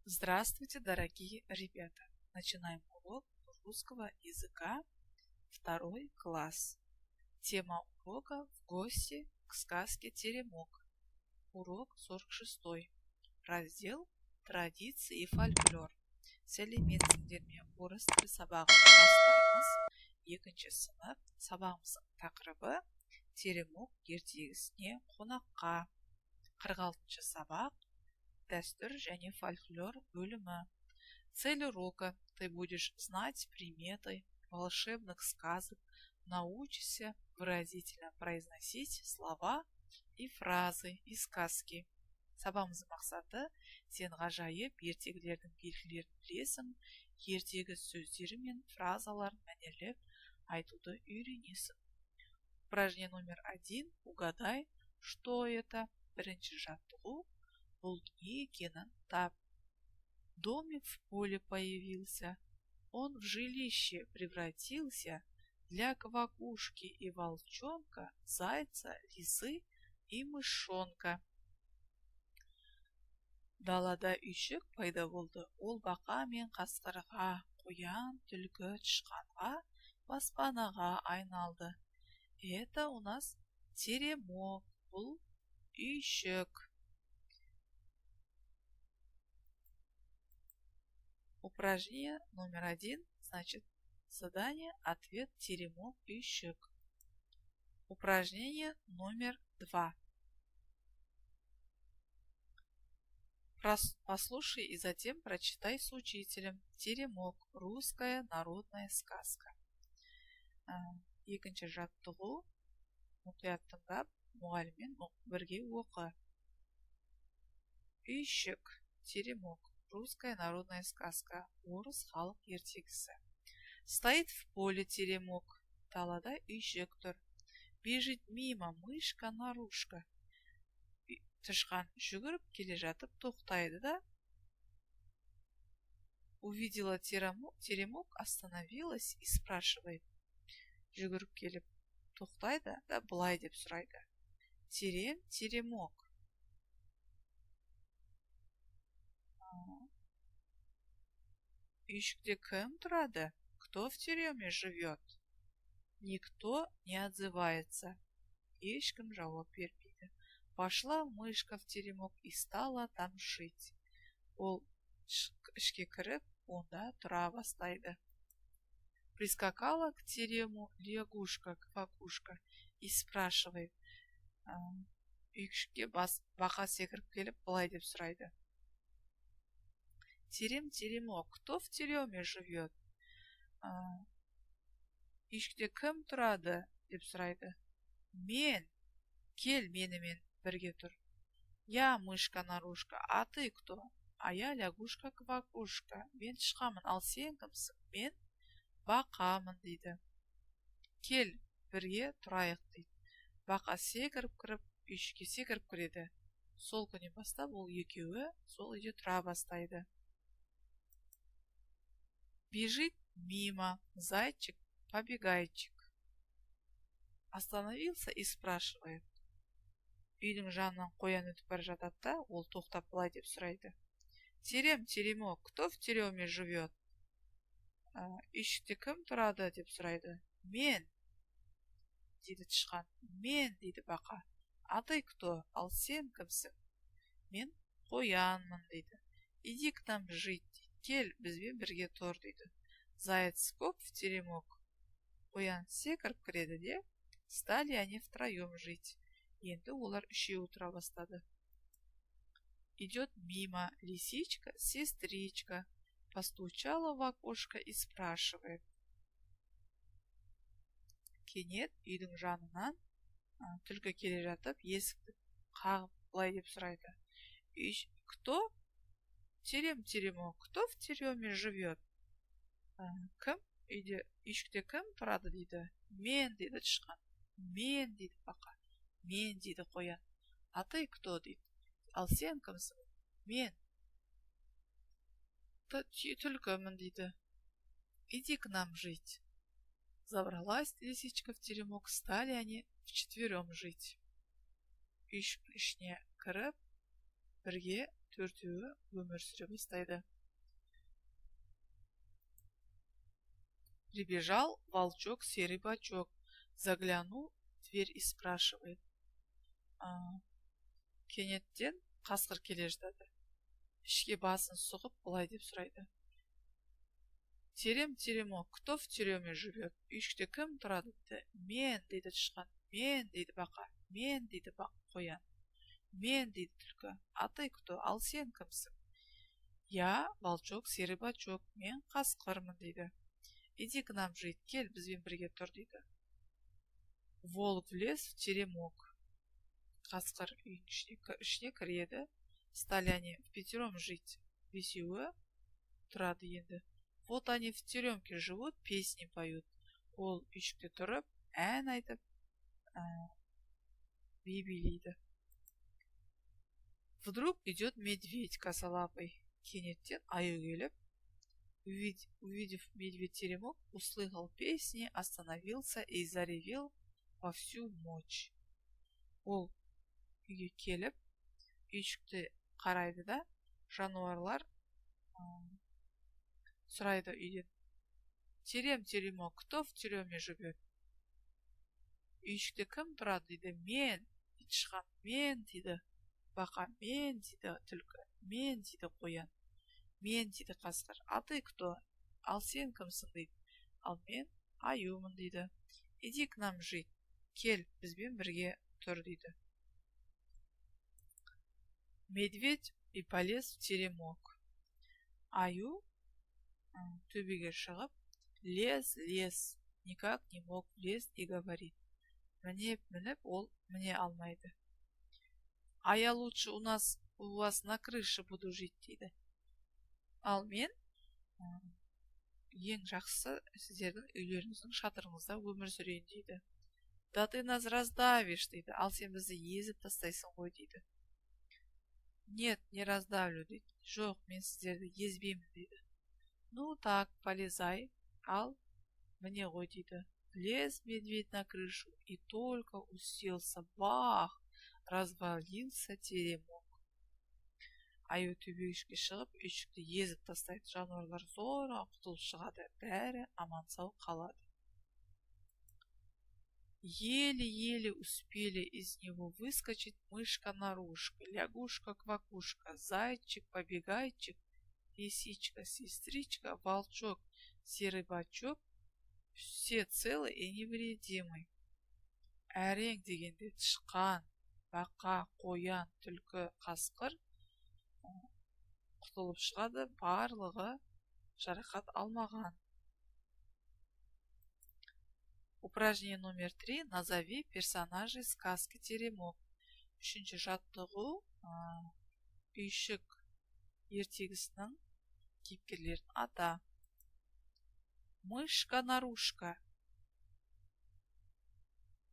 Здравствуйте, дорогие ребята! Начинаем урок русского языка, 2 класс. Тема урока «В гости к сказке Теремок». Урок 46. Раздел «Традиции и фольклор». Сәлеметсіңдерме, орыс тілі сабағын бастаймыз. 2 сынып сабағымыздың тақырыбы Теремок ертегісіне қонаққа. 46 сабақ Дәстүр және фольклор бөлімі. Цель урока: ты будешь знать приметы волшебных сказок, научишься выразительно произносить слова и фразы из сказки. Сабағымыздың мақсаты: сен ғажайып ертегілердің белгілерін білесің, ертегі сөздері мен фразаларын мәнерлеп айтуды үйренесің. Упражнение номер 1. Угадай, что это. Бірінші жаттығу: бұл не екенін тап. Домик в поле появился, он в жилище превратился для квакушки и волчонка, зайца, лисы и мышонка. Далада үйшік пайда болды, ол бақа мен қасқырға, қоян, түлкі, тышқанға, баспанаға айналды. Это у нас теремок, бұл үйшік. Упражнение номер 1, значит, задание, ответ, теремок, үйшік. Упражнение номер 2. Послушай и затем прочитай с учителем. Теремок. Русская народная сказка. Екінші жаттығу: мұқият тыңдап, мұғаліммен бірге оқы. Үйшік. Теремок. Русская народная сказка. Орыс халық ертегісі. Стоит в поле теремок. Далада үйшік тұр. Бежит мимо мышка-нарушка. Тышқан жүгіріп келе жатып тоқтайды да. Увидела теремок, остановилась и спрашивает. Жүгіріп келіп тоқтайды да былай деп сұрайды. Теремок. Үйшікте кім тұрады? Кто в тереме живет? Никто не отзывается. Ешкім жауап бермейді. Пошла мышка в теремок и стала там жить. Ол ішке кіріп, онда тұра бастайды. Прискакала к терему лягушка-квакушка и спрашивает. Үйшікке бақа секіріп келіп, былай деп сұрайды. Теремок, кто в тереме живет? Үйшікте кім тұрады? деп сұрайды. Мен, кел менімен бірге тұр. Я мышка-нарушка, а ты кто? А я лягушка-квакушка. Мен тышқанмын, ал сен кімсің? Мен бақамын дейді. Кел бірге тұрайық дейді. Бақа секіріп кіріп, үйшікке секіріп кіреді. Сол күннен бастап ол екеуі сол үйде тұра бастайды. Бежит мимо зайчик-побегайчик. Остановился и спрашивает. Үйдің жанынан қоян өтіп бара жатады да, ол тоқтап былай деп сұрайды. Теремок, кто в тереме живет? Үйшікте кім тұрады? деп сұрайды. Мен, дейді тышқан. Мен, дейді бақа. А ты кто? Ал сен кімсің? Мен қоянмын, дейді. Иди к нам жить. Кел, бізбен бірге тұр, дейді. Заяц скок в теремок. Қоян секіріп кіреді де, стали они втроем жить. Енді олар үшеуі тұра бастады. Идет мимо лисичка-сестричка, постучала в окошко и спрашивает. Кенет үйдің жанынан түлкі келе жатып, есікті қағып былай деп сұрайды. Кто? Теремок, кто в тереме живет? Кім? Үйшікте кім тұрады дейді. Мен, дейді тышқан. Мен, дейді бақа. Мен, дейді қоян. А ты кто? дейді. Ал сен кімсің? Мен түлкімін, дейді. Иди к нам жить. Забралась лисичка в теремок, стали они вчетвером жить. Үйшіктің ішіне кіріп, бірге төртеуі өмір сүре бастайды. Прибежал волчок, серый бачок, заглянул в дверь и спрашивает. Кенеттен қасқыр келе жатады. Ішке басын сұғып былай деп сұрайды. Теремок, кто в тюрьме живет? Үйшікте кім тұрады? Мен, дейді тышқан. Мен, дейді бақа. Мен, дейді қоян. Мен, дейді түлкі. А ты кто? Ал сен кімсің? Я, волчок, серый бачок. Мен қасқырмын, дейді. Иди к нам жить, кел, бізбен бірге тұр, дейді. Волк влез в теремок. Қасқыр үйдің ішіне кіреді. Стали они впятером жить. Бесеуі тұрады енді. Вот они в тюрьмке живут, песни поют. Ол үйшікте тұрып, ән айтып, би билейді. Вдруг идет медведь косолапый. Кенеттен аю келіп, увидев медведь теремок, услыхал песни, остановился и заревел во всю мощь. Ол үйге келіп, үйшікті қарайды да, жануарлар сұрайды үйден. Теремок, кто в тюрьме живет? Үйшікте кім тұрады, дейді. Мен, дейді тышқан. Мен, дейді бақа. Мен, дейді түлкі. Мен, дейді қоян. Мен, дейді қасқыр. А ты кто? Ал сен кімсің, дейді. Ал мен аюмын, дейді. Иди к нам жить. Кел, бізбен бірге тұр, дейді. Медведь и полез в теремок. Аю төбеге шығып, лез, никак не мог влезть и говорит. Мініп, ол міне алмайды. А я лучше у вас на крыше буду жить, дейді. Ал мен ең жақсы сіздердің үйлеріңіздің шатырыңызда өмір сүрейін, дейді. Да ты нас раздавишь, дейді. Ал сен бізді езіп тастайсың ғой, дейді. Нет, не раздавлю, дейді. Жоқ, мен сіздерді езбеймін, дейді. Ну так, полезай, ал мне ғой, дейді. Лез медведь на крышу и только уселся, бах, развалился теремок. Аю төбешке шығып, үйшікті езіп тастайды. Жануарлар зорға құтылып шығады. Бәрі аман сау қалады. Еле-еле успели из него выскочить мышка-нарушка, лягушка-квакушка, зайчик-побегайчик, лисичка-сестричка, волчок, серый бачок, все целы и невредимы. Әрең дегенде тышқан, бақа, қоян, түлкі, қасқыр құтылып шығады, барлығы жарақат алмаған. Упражнение номер 3. Назови персонажей сказки «Теремок». Үшінші жаттығу үйшік ертегісінің кейіпкерлерін ата. Мышка-нарушка,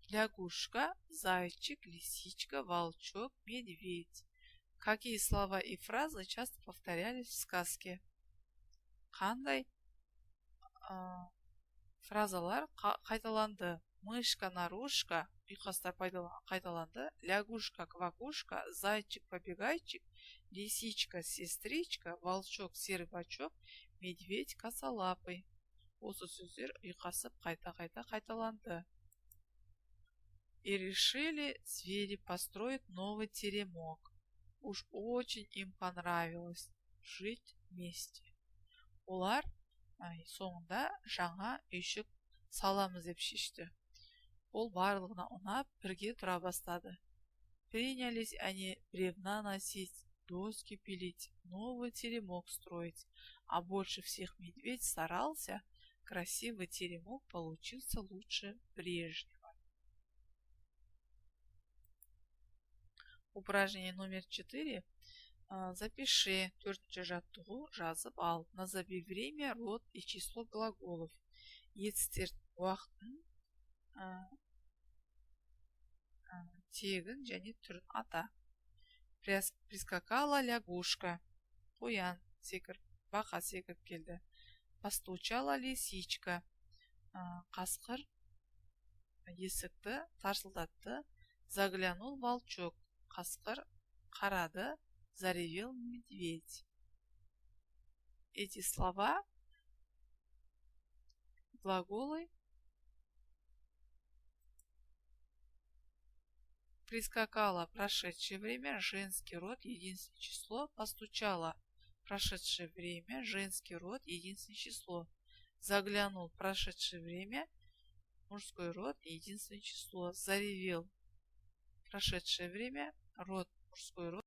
лягушка, зайчик, лисичка, волчок, медведь. Какие слова и фразы часто повторялись в сказке? Қандай фразалар қайталанды? Мышка-нарушка, ұйқастар қайталанды. Лягушка-квакушка, зайчик-побегайчик, лисичка-сестричка, волчок, серый бачок, медведь косолапый. Осы сөздер ұйқасып қайта-қайта қайталанды. И решили звери построить новый теремок. Уж очень им понравилось жить вместе. Олар соңында жаңа үйшік саламыз деп шешті. Ол барлығына ұнап, бірге тұра бастады. Принялись они бревна носить, доски пилить, новый теремок строить. А больше всех медведь старался, красивый теремок получился лучше прежнего. Упражнение номер 4. Запиши төртінші жаттығу, жазып ал. Назови время, род и число глаголов. Етістер уақытын, тегін және түрін ата. Прискакала лягушка. Қоян секіріп, бақа секіріп келді. Постучала лисичка. Қасқыр есікті тарсылдатты. Заглянул волчок. Қасқыр қарады. заревел медведь. Эти слова глаголы. Прискакало прошедшее время, женский род, единственное число. Постучало прошедшее время, женский род, единственное число. Заглянул прошедшее время, мужской род, единственное число. Заревел прошедшее время, род, мужской род.